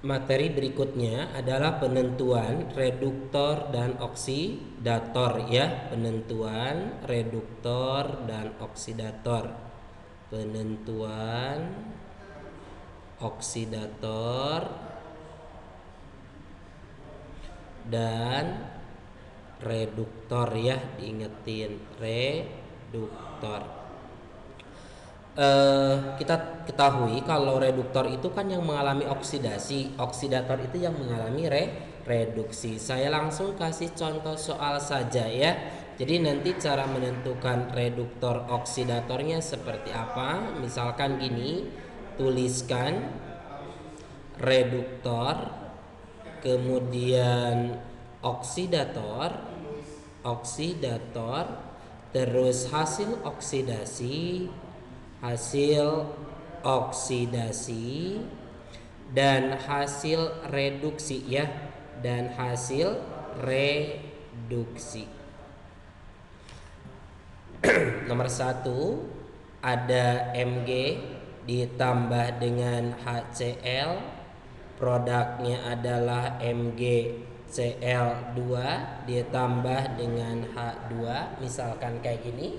Materi berikutnya adalah penentuan reduktor dan oksidator ya, penentuan reduktor dan oksidator. Penentuan oksidator dan reduktor ya, diingetin reduktor. Kita ketahui kalau reduktor itu kan yang mengalami oksidasi, oksidator itu yang mengalami reduksi. Saya langsung kasih contoh soal saja ya. Jadi nanti cara menentukan reduktor oksidatornya seperti apa? Misalkan gini, tuliskan reduktor, kemudian oksidator, terus hasil oksidasi dan hasil reduksi ya, dan hasil reduksi. Nomor 1 ada Mg ditambah dengan HCl, produknya adalah MgCl2 ditambah dengan H2, misalkan kayak gini.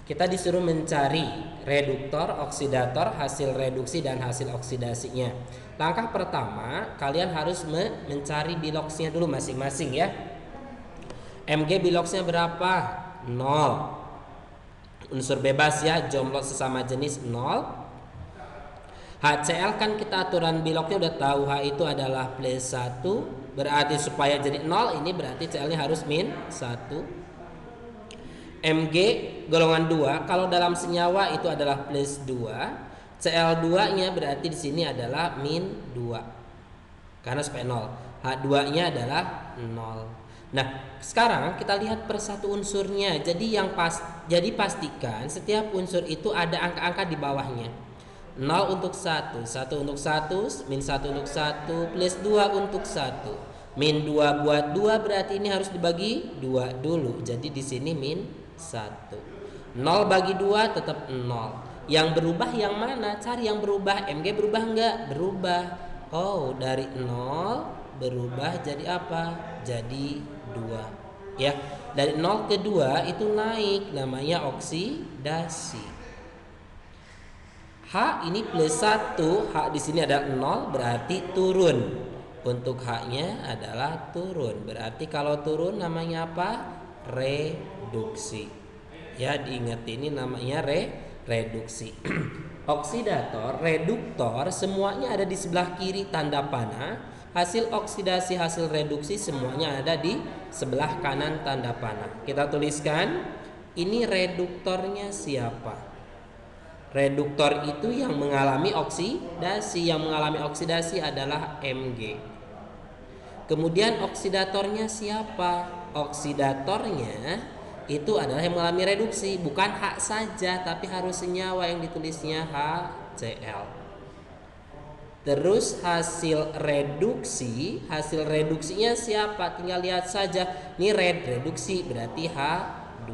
Kita disuruh mencari reduktor, oksidator, hasil reduksi dan hasil oksidasinya. Langkah pertama, kalian harus mencari biloksnya dulu masing-masing ya. Mg biloksnya berapa? 0. Unsur bebas ya, jomblo sesama jenis 0. HCl kan kita aturan biloknya udah tahu, H itu adalah plus 1, berarti supaya jadi 0 ini berarti Cl nya harus min 1. Mg golongan 2 kalau dalam senyawa itu adalah plus 2, Cl2 nya berarti di sini adalah min 2 karena supaya 0. H2 nya adalah 0. Nah, sekarang kita lihat per satu unsurnya. Jadi pastikan setiap unsur itu ada angka-angka di bawahnya. 0 untuk 1, 1 untuk 1, min 1 untuk 1, plus 2 untuk 1. Min 2 buat 2 berarti ini harus dibagi 2 dulu. Jadi di sini min 1. 0 bagi 2 tetap 0. Yang berubah yang mana? Cari yang berubah. Mg berubah enggak? Berubah. Oh, dari 0 berubah jadi apa? Jadi 2. Ya, dari 0 ke 2 itu naik, namanya oksidasi. H ini plus 1, H di sini ada 0 berarti turun. Untuk H-nya adalah turun. Berarti kalau turun namanya apa? Reduksi. Ya, diingat ini namanya reduksi. Oksidator, reduktor semuanya ada di sebelah kiri tanda panah. Hasil oksidasi, hasil reduksi semuanya ada di sebelah kanan tanda panah. Kita tuliskan ini reduktornya siapa? Reduktor itu yang mengalami oksidasi. Yang mengalami oksidasi adalah Mg. Kemudian oksidatornya siapa? Oksidatornya itu adalah yang mengalami reduksi. Bukan H saja, tapi harus senyawa yang ditulisnya HCl. Terus hasil reduksinya siapa? Tinggal lihat saja. Ini reduksi berarti H2.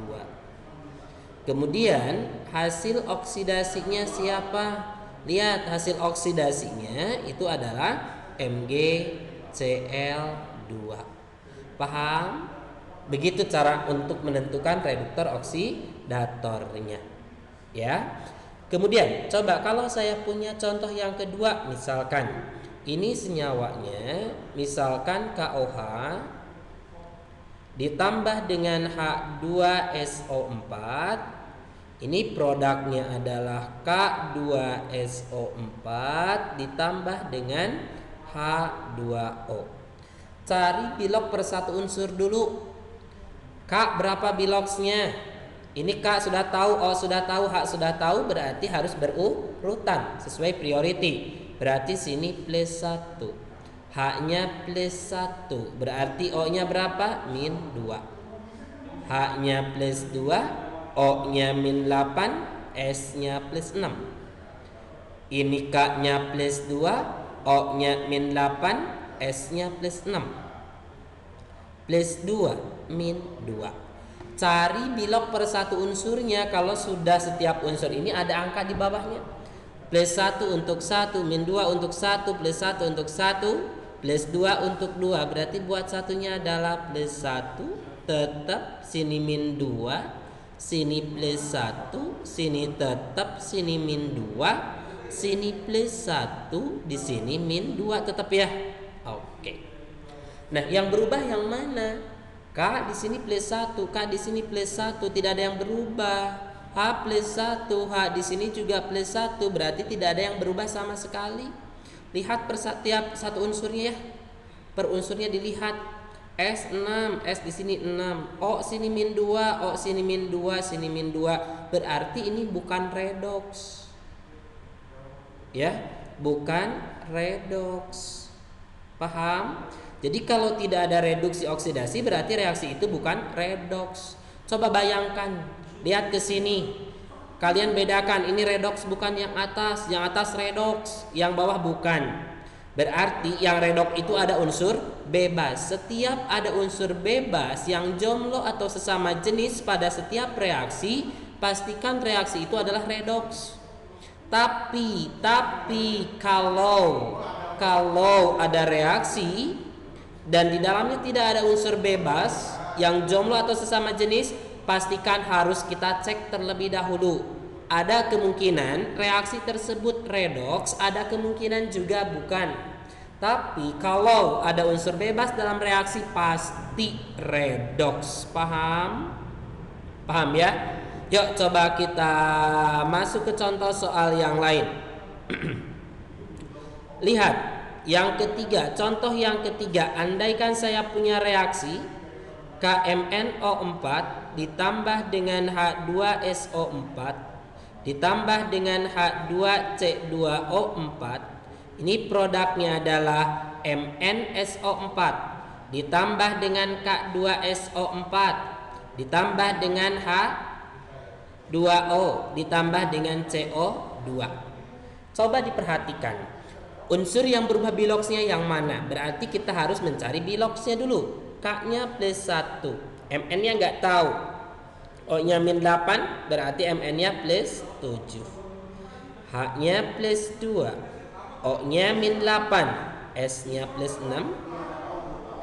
Kemudian hasil oksidasinya siapa? Lihat hasil oksidasinya itu adalah MgCl2. Paham? Begitu cara untuk menentukan reduktor oksidatornya. Ya. Kemudian coba kalau saya punya contoh yang kedua, misalkan ini senyawanya, misalkan KOH ditambah dengan H2SO4. Ini produknya adalah K2SO4 ditambah dengan H2O. Cari bilok per satu unsur dulu. K berapa biloksnya? Ini K sudah tahu, O sudah tahu, H sudah tahu, berarti harus berurutan sesuai priority. Berarti sini plus 1. H-nya plus 1, berarti O-nya berapa? Min 2. H-nya plus 2, O-nya min 8, S-nya plus 6. Ini K-nya plus 2, O-nya min 8, S-nya plus 6. Plus 2, min 2. Cari bilok per satu unsurnya. Kalau sudah setiap unsur ini ada angka di bawahnya. plus 1 untuk 1, min 2 untuk 1, plus 1 untuk 1, plus 2 untuk 2. Berarti buat satunya adalah plus 1, tetap sini min 2, sini plus 1, sini tetap sini min 2, sini plus 1, di sini min 2 tetap ya. Oke. Nah, yang berubah yang mana? K di sini plus 1, K di sini plus 1, tidak ada yang berubah. H plus 1, H di sini juga plus 1, berarti tidak ada yang berubah sama sekali. Lihat per setiap satu unsurnya ya. Per unsurnya dilihat. S 6, S di sini 6, O sini min 2, O sini min 2, sini min 2. Berarti ini bukan redox. Ya, bukan redox. Paham? Jadi kalau tidak ada reduksi oksidasi berarti reaksi itu bukan redox. Coba bayangkan, lihat ke sini. Kalian bedakan, ini redox bukan yang atas redox, yang bawah bukan. Berarti yang redox itu ada unsur bebas. Setiap ada unsur bebas yang jomblo atau sesama jenis pada setiap reaksi, pastikan reaksi itu adalah redox. Tapi kalau ada reaksi dan di dalamnya tidak ada unsur bebas yang jomblo atau sesama jenis, pastikan harus kita cek terlebih dahulu. Ada kemungkinan reaksi tersebut redox, ada kemungkinan juga bukan. Tapi kalau ada unsur bebas dalam reaksi pasti redox. Paham? Paham ya? Yuk coba kita masuk ke contoh soal yang lain. Lihat yang ketiga, contoh yang ketiga. Andaikan saya punya reaksi KMnO4 ditambah dengan H2SO4 ditambah dengan H2C2O4. Ini produknya adalah MnSO4 ditambah dengan K2SO4 ditambah dengan H2O ditambah dengan CO2. Coba diperhatikan, unsur yang berubah biloxnya yang mana? Berarti kita harus mencari biloxnya dulu. K-nya plus 1, Mn-nya nggak tahu, O-nya min 8, berarti Mn-nya plus 7. H-nya plus 2, O-nya min 8, S-nya plus 6,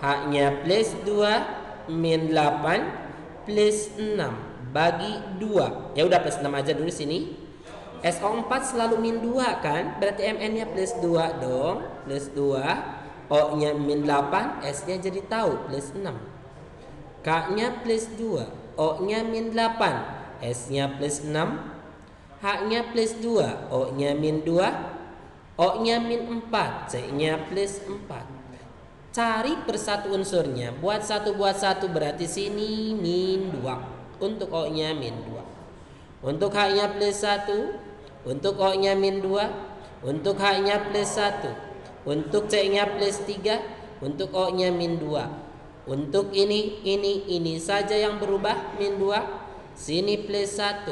H-nya plus 2, min 8, plus 6, bagi 2. Ya udah plus 6 aja dulu sini. SO4 selalu min 2 kan? Berarti Mn-nya plus 2 dong, plus 2. O-nya min 8, S-nya jadi tahu plus 6. K-nya plus 2, O-nya min 8, S-nya plus 6. H-nya plus 2, O-nya min 2, O-nya min 4, C-nya plus 4. Cari per satu unsurnya. Buat satu berarti sini min 2. Untuk O-nya min 2. Untuk H-nya plus 1. Untuk O-nya min 2. Untuk H-nya plus 1. Untuk C-nya plus 3. Untuk O-nya min 2. Untuk ini saja yang berubah min 2. Sini plus 1,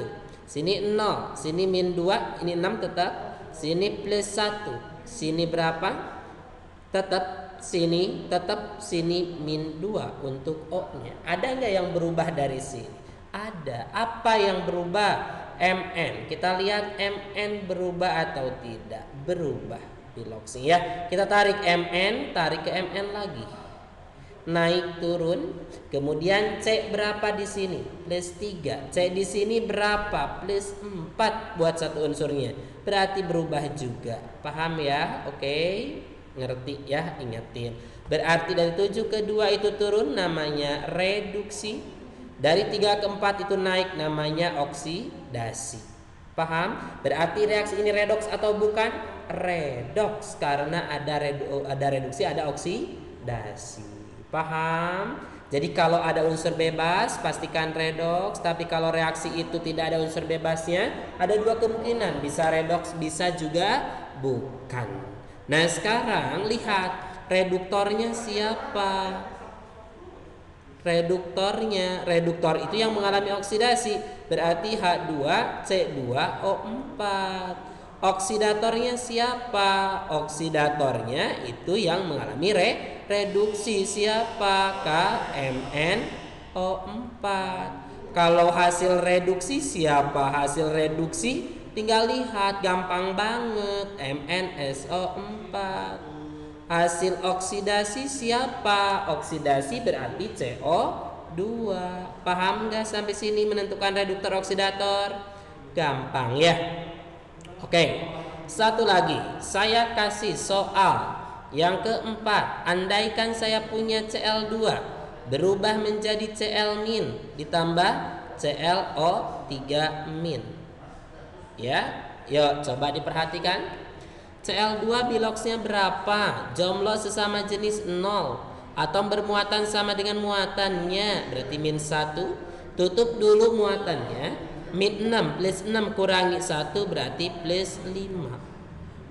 sini 0, sini min 2, ini 6 tetap. Sini plus 1, sini berapa? Tetap sini min 2 untuk O-nya. Ada nggak yang berubah dari sini? Ada. Apa yang berubah? Mn. Kita lihat Mn berubah atau tidak? Berubah biloxing ya. Kita tarik Mn, tarik ke Mn lagi. Naik turun. Kemudian C berapa di sini? Plus 3. C di sini berapa? Plus 4 buat satu unsurnya. Berarti berubah juga. Paham ya? Oke. Ngerti ya? Ingetin. Berarti dari 7 ke 2 itu turun, namanya reduksi. Dari 3 ke 4 itu naik, namanya oksidasi. Paham? Berarti reaksi ini redox atau bukan? Redox, karena ada reduksi, ada oksidasi. Paham? Jadi kalau ada unsur bebas pastikan redox, tapi kalau reaksi itu tidak ada unsur bebasnya, ada dua kemungkinan, bisa redox, bisa juga bukan. Nah sekarang lihat reduktornya siapa? Reduktor itu yang mengalami oksidasi, berarti H2C2O4. Oksidatornya siapa? Oksidatornya itu yang mengalami reduksi, siapa? KMnO4. Kalau hasil reduksi siapa? Hasil reduksi Tinggal lihat, gampang banget. MnSO4. Hasil oksidasi siapa? Oksidasi berarti CO2. Paham nggak sampai sini menentukan reduktor oksidator? Gampang ya. Oke, satu lagi. Saya kasih soal yang keempat. Andaikan saya punya Cl2 berubah menjadi Cl- ditambah ClO3-. Ya, yuk coba diperhatikan. Cl2 biloksnya berapa? Jumlah sesama jenis 0. Atom bermuatan sama dengan muatannya, berarti -1. Tutup dulu muatannya. -6 plus 6 kurangi 1 berarti +5.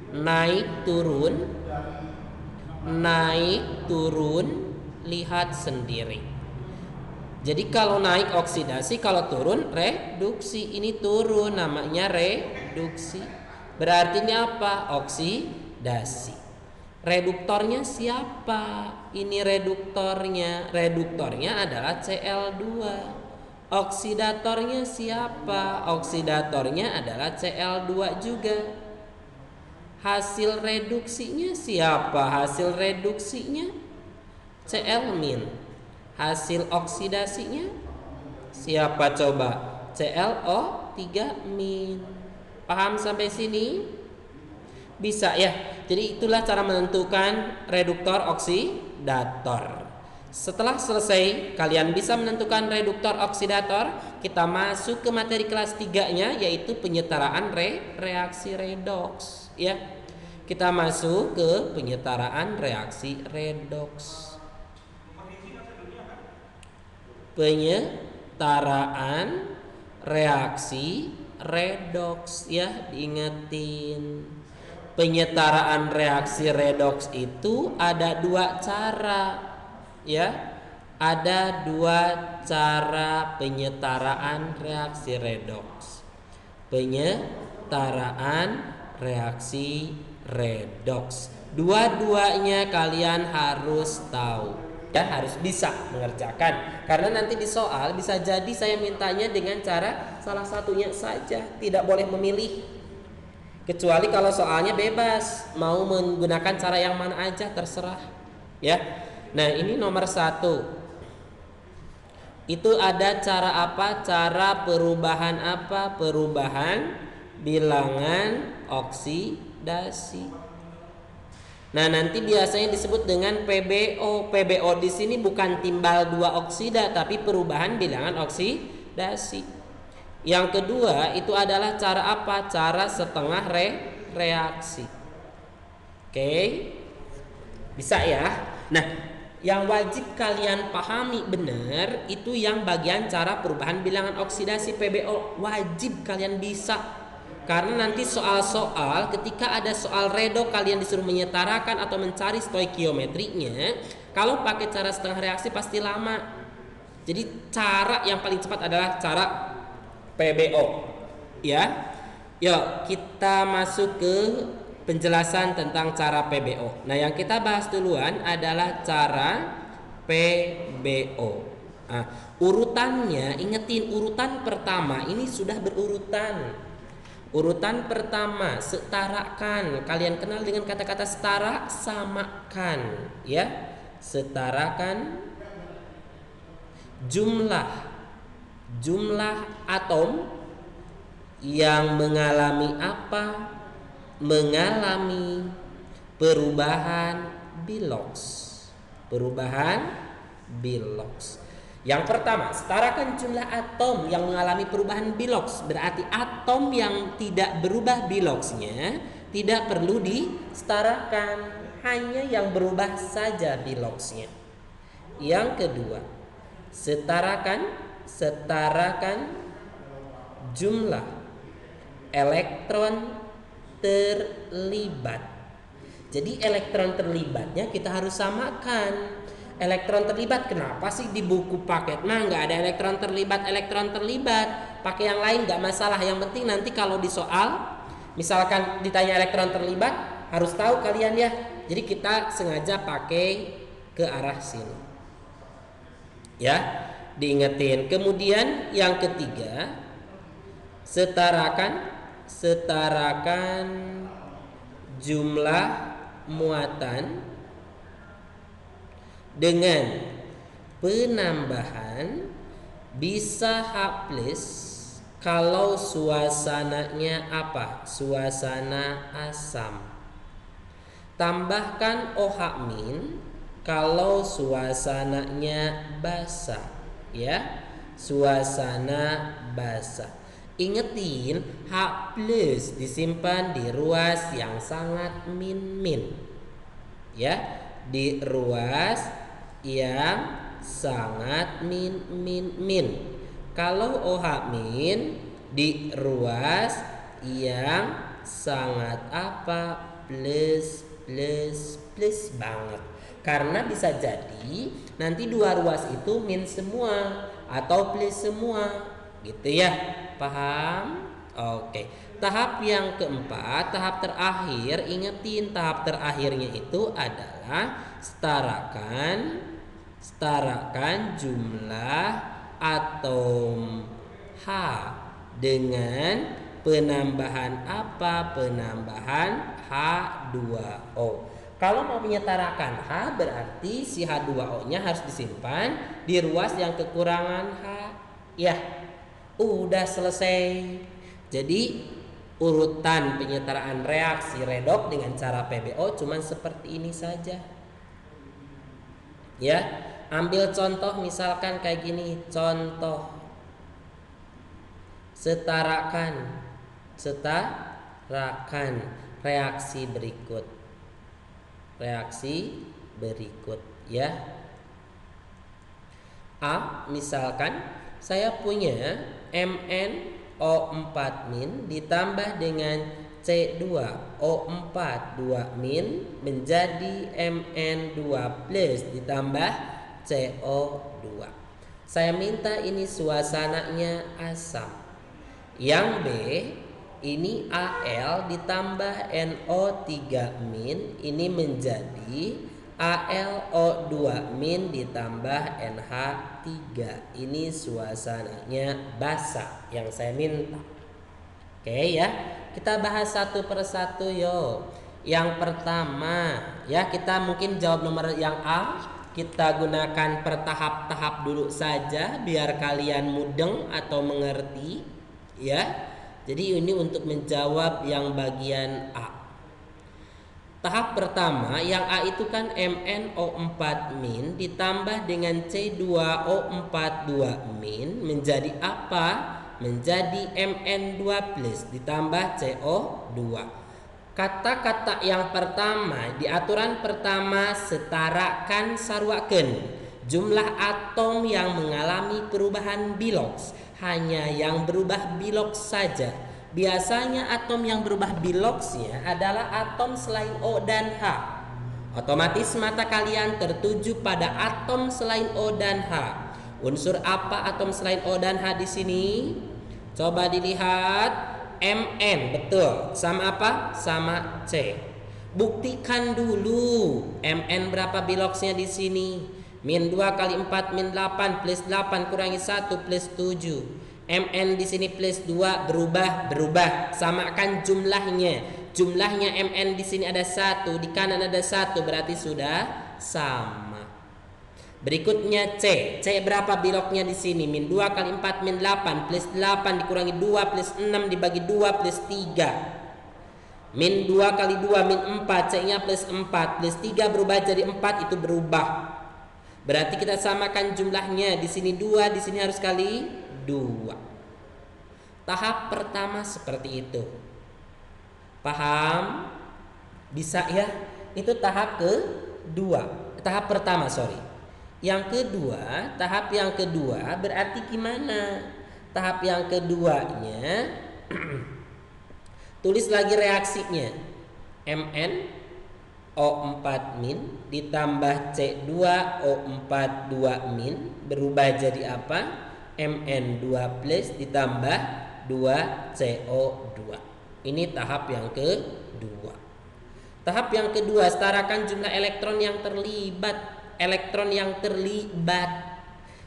Naik turun, lihat sendiri. Jadi kalau naik oksidasi, kalau turun reduksi. Ini turun, namanya reduksi. Berarti ini apa? Oksidasi. Reduktornya siapa? Ini reduktornya. Reduktornya adalah Cl2. Oksidatornya siapa? Oksidatornya adalah Cl2 juga. Hasil reduksinya siapa? Hasil reduksinya Cl-. Hasil oksidasinya siapa coba? ClO3-. Paham sampai sini? Bisa ya. Jadi itulah cara menentukan reduktor oksidator. Setelah selesai kalian bisa menentukan reduktor oksidator, kita masuk ke materi kelas 3-nya, yaitu penyetaraan reaksi redoks ya. Kita masuk ke penyetaraan reaksi redoks. Penyetaraan reaksi redoks ya, diingetin. Penyetaraan reaksi redoks itu ada 2 cara ya. Ada 2 cara penyetaraan reaksi redoks. Penyetaraan reaksi redoks. Dua-duanya kalian harus tahu. Ya, harus bisa mengerjakan, karena nanti di soal bisa jadi saya mintanya dengan cara salah satunya saja, tidak boleh memilih, kecuali kalau soalnya bebas mau menggunakan cara yang mana aja terserah ya. Nah, ini nomor 1 itu ada cara apa? Cara perubahan apa? Perubahan bilangan oksidasi. Nah, nanti biasanya disebut dengan PBO. PBO di sini bukan timbal 2 oksida, tapi perubahan bilangan oksidasi. Yang kedua itu adalah cara apa? Cara setengah reaksi. Oke, bisa ya. Nah, yang wajib kalian pahami benar itu yang bagian cara perubahan bilangan oksidasi PBO. Wajib kalian bisa. Karena nanti soal-soal ketika ada soal redo kalian disuruh menyetarakan atau mencari stoikiometrinya, kalau pakai cara setengah reaksi pasti lama. Jadi cara yang paling cepat adalah cara PBO ya. Yuk kita masuk ke penjelasan tentang cara PBO. Nah, yang kita bahas duluan adalah cara PBO. Nah, urutannya, ingetin urutan pertama ini sudah berurutan. Urutan pertama, setarakan. Kalian kenal dengan kata-kata setara? Samakan ya. Setarakan jumlah atom yang mengalami apa? Mengalami perubahan biloks. Perubahan biloks. Yang pertama, setarakan jumlah atom yang mengalami perubahan biloks. Berarti atom yang tidak berubah biloksnya tidak perlu disetarakan, hanya yang berubah saja biloksnya. Yang kedua, setarakan jumlah elektron terlibat. Jadi elektron terlibatnya kita harus samakan. Elektron terlibat, kenapa sih di buku paket nggak ada elektron terlibat? Pakai yang lain nggak masalah, yang penting nanti kalau di soal misalkan ditanya elektron terlibat harus tahu kalian ya. Jadi kita sengaja pakai ke arah sini ya, diingetin. Kemudian yang ketiga, setarakan setarakan jumlah muatan dengan penambahan bisa H plus kalau suasananya apa? Suasana asam. Tambahkan OH min kalau suasananya basah, ya. Suasana basah. Ingetin H plus disimpan di ruas yang sangat min, ya, di ruas yang sangat min. Kalau OH min di ruas yang sangat apa? Plus banget. Karena bisa jadi nanti dua ruas itu min semua atau plus semua, gitu ya. Paham? Oke. Tahap yang keempat, tahap terakhir. Ingetin tahap terakhirnya itu adalah setarakan jumlah atom H dengan penambahan apa? Penambahan H2O. Kalau mau menyetarakan H, berarti si H2O-nya harus disimpan di ruas yang kekurangan H. Ya, udah selesai. Jadi urutan penyetaraan reaksi redoks dengan cara PBO cuman seperti ini saja. Ya, ambil contoh misalkan kayak gini. Contoh setarakan reaksi berikut ya. A, misalkan saya punya MnO4- ditambah dengan C2O4 2- menjadi Mn2+ ditambah CO2. Saya minta ini suasananya asam. Yang B, ini Al ditambah NO3- ini menjadi AlO2- ditambah NH3. Ini suasananya basah yang saya minta. Oke ya, kita bahas satu persatu yo. Yang pertama ya, kita mungkin jawab nomor yang A. Kita gunakan bertahap-tahap dulu saja biar kalian mudeng atau mengerti ya. Jadi ini untuk menjawab yang bagian A. Tahap pertama yang A itu kan MnO4- ditambah dengan C2O4 2- menjadi apa? Menjadi Mn2+ ditambah CO2. Kata-kata yang pertama di aturan pertama setarakan sarwakeun jumlah atom yang mengalami perubahan biloks. Hanya yang berubah biloks saja. Biasanya atom yang berubah biloksnya adalah atom selain O dan H. Otomatis mata kalian tertuju pada atom selain O dan H. Unsur apa atom selain O dan H di sini? Coba dilihat. Mn, betul. Sama apa? Sama C. Buktikan dulu. Mn berapa biloksnya di sini? Min 2 kali 4 min 8 plus 8 kurangi 1 plus 7. Mn di sini plus 2 berubah. Samakan jumlahnya. Jumlahnya Mn di sini ada 1, di kanan ada 1, berarti sudah sama. Berikutnya C. C berapa biloknya di sini? Min 2 kali 4 min 8 plus 8 dikurangi 2 plus 6 dibagi 2 plus 3. Min 2 kali 2 min 4, C-nya plus 4 plus 3 berubah jadi 4, itu berubah. Berarti kita samakan jumlahnya. Di sini 2, di sini harus kali 2. Tahap pertama seperti itu. Paham? Bisa ya? Itu tahap kedua. Tahap pertama, sorry. Yang kedua, tahap yang kedua berarti gimana? Tahap yang keduanya tulis lagi reaksinya. MnO4- ditambah C2O4 2- berubah jadi apa? Mn2+ ditambah 2CO2. Ini tahap yang kedua. Tahap yang kedua, setarakan jumlah elektron yang terlibat.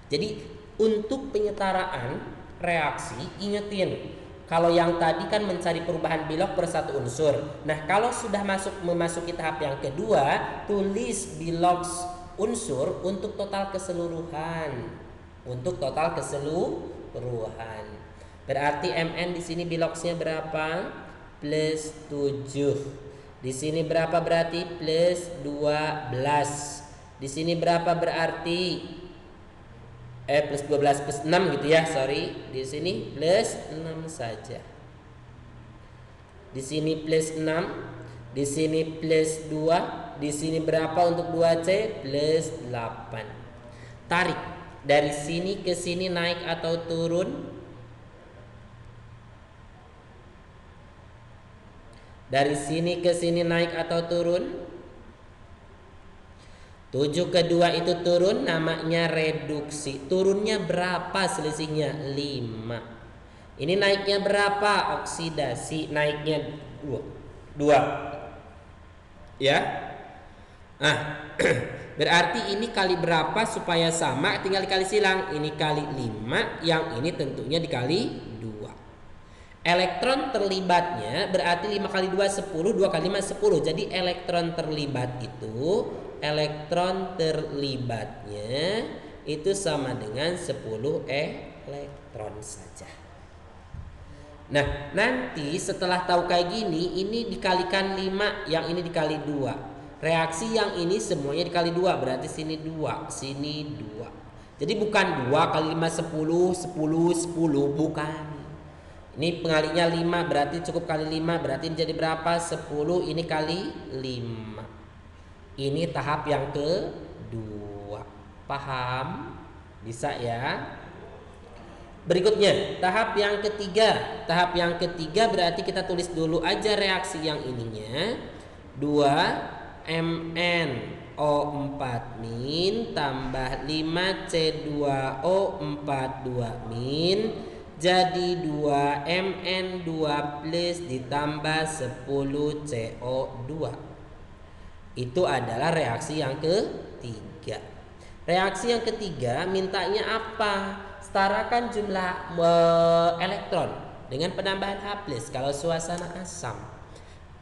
Jadi untuk penyetaraan reaksi, ingetin, Kalau yang tadi kan mencari perubahan bilok per satu unsur. Nah, kalau sudah memasuki tahap yang kedua, tulis bilok unsur untuk total keseluruhan. Untuk total keseluruhan. Berarti MN di sini biloknya berapa? Plus 7. Di sini berapa berarti? Plus 12. Di sini berapa berarti? Plus 12 plus 6 gitu ya, sorry. Di sini plus 6 saja. Di sini plus 6, di sini plus 2, di sini berapa untuk 2C? Plus 8. Tarik dari sini ke sini naik atau turun? Dari sini ke sini naik atau turun? 7 ke 2 itu turun, namanya reduksi. Turunnya berapa selisihnya? 5. Ini naiknya berapa? Oksidasi. Naiknya 2. Ya. Berarti ini kali berapa supaya sama? Tinggal dikali silang. Ini kali 5, yang ini tentunya dikali 2. Elektron terlibatnya berarti 5 kali 2 10, 2 kali 5 10. Jadi elektron terlibat itu, elektron terlibatnya itu sama dengan 10 elektron saja. Nah, nanti setelah tahu kayak gini, ini dikalikan 5, yang ini dikali 2. Reaksi yang ini semuanya dikali 2, berarti sini 2, sini 2. Jadi bukan 2 kali 5 10, 10, 10, bukan. Ini pengalinya 5, berarti cukup kali 5, berarti ini jadi berapa? 10, ini kali 5. Ini tahap yang kedua. Paham? Bisa ya? Berikutnya, tahap yang ketiga. Tahap yang ketiga berarti kita tulis dulu aja reaksi yang ininya. 2 MnO4- tambah 5C2O42- jadi 2 Mn2+ ditambah 10 CO2. Itu adalah reaksi yang ketiga. Reaksi yang ketiga mintanya apa? Setarakan jumlah elektron dengan penambahan H+ kalau suasana asam.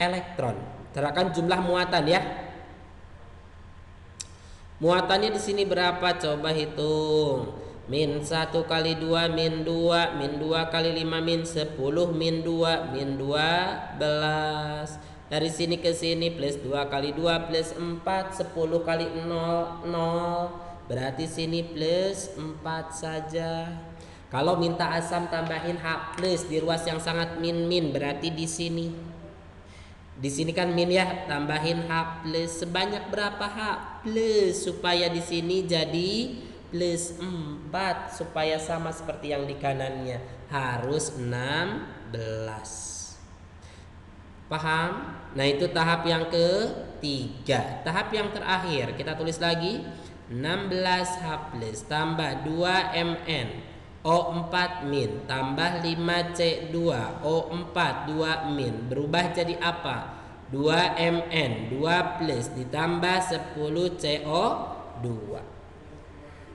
Elektron, setarakan jumlah muatan ya. Muatannya di sini berapa? Coba hitung. Min 1 kali 2 min 2, min 2 kali 5 min 10, min 2 min 12. Dari sini ke sini plus 2 kali 2 plus 4, 10 kali 0, 0. Berarti sini plus 4 saja. Kalau minta asam tambahin H+ di ruas yang sangat min-min, berarti di sini. Di sini kan min ya, tambahin H+. Sebanyak berapa H+ supaya di sini jadi plus 4, supaya sama seperti yang di kanannya. Harus 16. Paham? Nah, itu tahap yang ketiga. Tahap yang terakhir kita tulis lagi 16H+ tambah 2Mn O4- tambah 5C2O4 2- berubah jadi apa? 2Mn 2+ ditambah 10 CO2.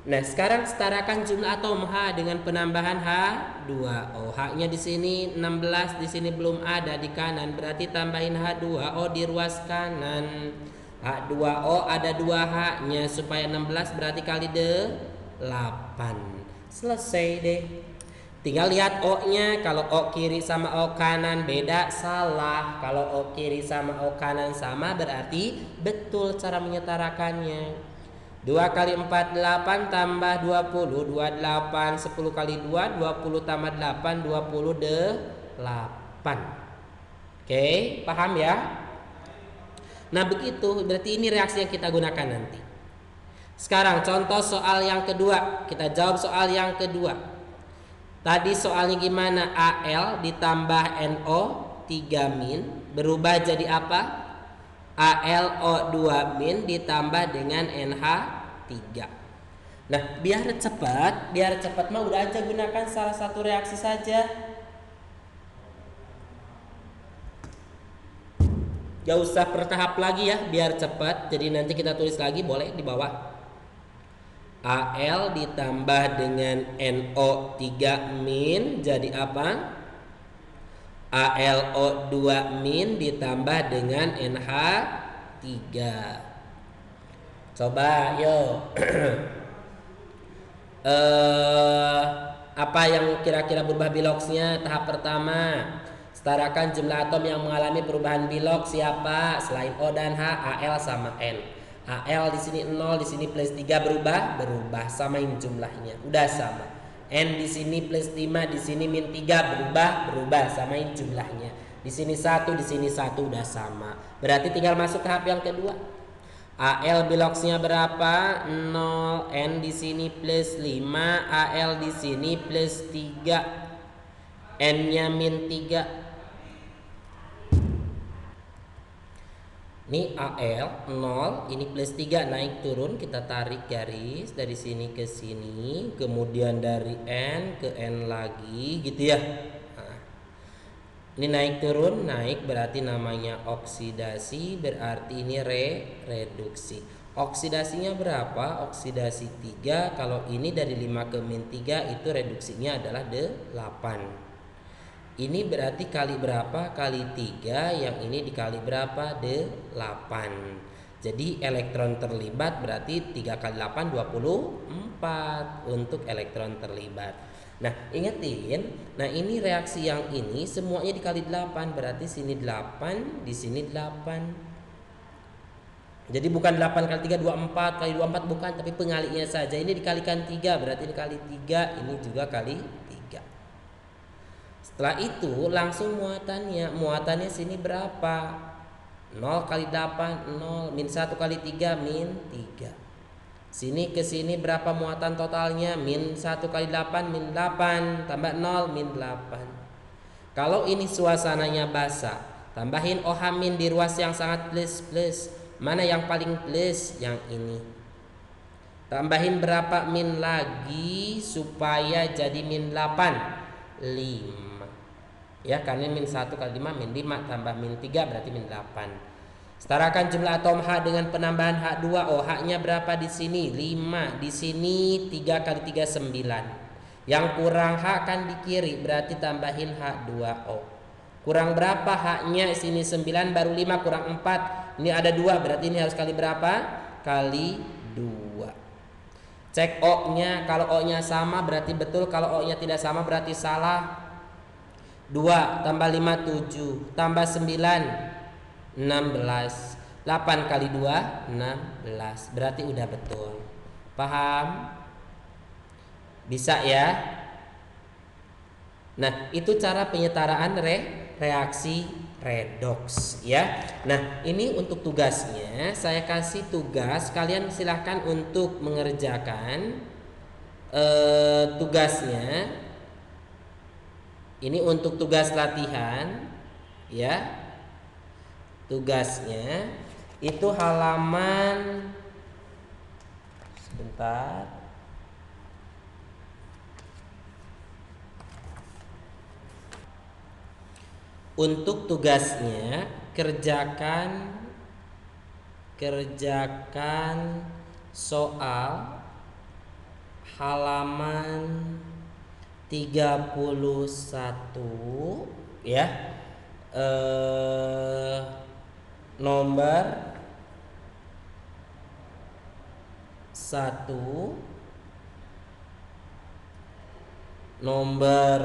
Nah, sekarang setarakan jumlah atom H dengan penambahan H2O. H-nya di sini 16, di sini belum ada di kanan, berarti tambahin H2O di ruas kanan. H2O ada 2 H-nya, supaya 16 berarti kali 8. Selesai deh. Tinggal lihat O-nya, kalau O kiri sama O kanan beda, salah. Kalau O kiri sama O kanan sama, berarti betul cara menyetarakannya. 2 kali 4 8 tambah 20 28, 10 kali 2 20 tambah 8 28. Oke, paham ya? Nah, begitu berarti ini reaksi yang kita gunakan nanti. Sekarang contoh soal yang kedua. Kita jawab soal yang kedua. Tadi soalnya gimana? Al ditambah NO3- berubah jadi apa? AlO2- ditambah dengan NH3. Nah, biar cepat mah udah aja gunakan salah satu reaksi saja. Gak usah bertahap lagi ya, biar cepat. Jadi nanti kita tulis lagi, boleh di bawah. Al ditambah dengan NO3- jadi apa? AlO2 min ditambah dengan NH3. Coba yuk. Apa yang kira-kira berubah biloksnya? Tahap pertama, setarakan jumlah atom yang mengalami perubahan bilok siapa? Selain O dan H, Al sama N. Al di sini 0, di sini plus 3 berubah, samain jumlahnya. Udah sama. N di sini plus 5, di sini min 3 berubah, samain jumlahnya. Di sini 1, di sini 1 udah sama. Berarti tinggal masuk tahap yang kedua. Al biloksnya berapa? 0. N di sini plus 5, Al di sini plus 3. N-nya min 3. Ini Al 0, ini plus 3 naik turun, kita tarik garis dari sini ke sini, kemudian dari N ke N lagi gitu ya. Ini naik turun, naik berarti namanya oksidasi, berarti ini reduksi. Oksidasinya berapa? Oksidasi 3. Kalau ini dari 5 ke min 3 itu reduksinya adalah 8. Ini berarti kali berapa? Kali 3, yang ini dikali berapa? 8. Jadi elektron terlibat berarti 3 kali 8 24 untuk elektron terlibat. Nah, ingetin, nah ini reaksi yang ini semuanya dikali 8, berarti sini 8, di sini 8. Jadi bukan 8 kali 3 24, kali 24 bukan, tapi pengalinya saja. Ini dikalikan 3, berarti dikali 3, ini juga kali 3. Setelah itu langsung muatannya. Muatannya sini berapa? 0 kali 8, 0, min 1 kali 3, min 3. Sini ke sini berapa muatan totalnya? Min 1 kali 8, min 8. Tambah 0, min 8. Kalau ini suasananya basah, tambahin OH min di ruas yang sangat plus. Mana yang paling plus? Yang ini. Tambahin berapa min lagi supaya jadi min 8? 5. Ya, karena min 1 kali 5, min 5 tambah min 3 berarti min 8. Setarakan jumlah atom H dengan penambahan H2. Oh, H-nya berapa di sini? 5. Di sini 3 kali 3 9. Yang kurang H kan di kiri, berarti tambahin H2O. Kurang berapa H-nya? Sini 9 baru 5 kurang 4. Ini ada 2, berarti ini harus kali berapa? Kali 2. Cek O-nya, kalau O-nya sama berarti betul, kalau O-nya tidak sama berarti salah. 2 tambah 5 7 tambah 9 16. 8 kali 2 16. Berarti udah betul. Paham? Bisa ya? Nah, itu cara penyetaraan reaksi redoks ya. Nah, ini untuk tugasnya. Saya kasih tugas, kalian silahkan untuk mengerjakan tugasnya. Ini untuk tugas latihan ya. Tugasnya itu halaman, sebentar, untuk tugasnya kerjakan soal halaman 31 ya. Nomor 1, nomor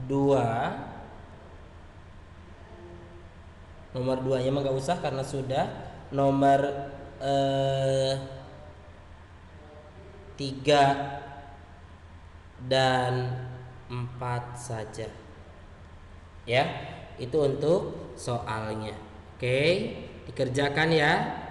2. Nomor 2-nya mah gak usah karena sudah. Nomor 3 dan 4 saja. Ya, itu untuk soalnya. Oke, dikerjakan ya.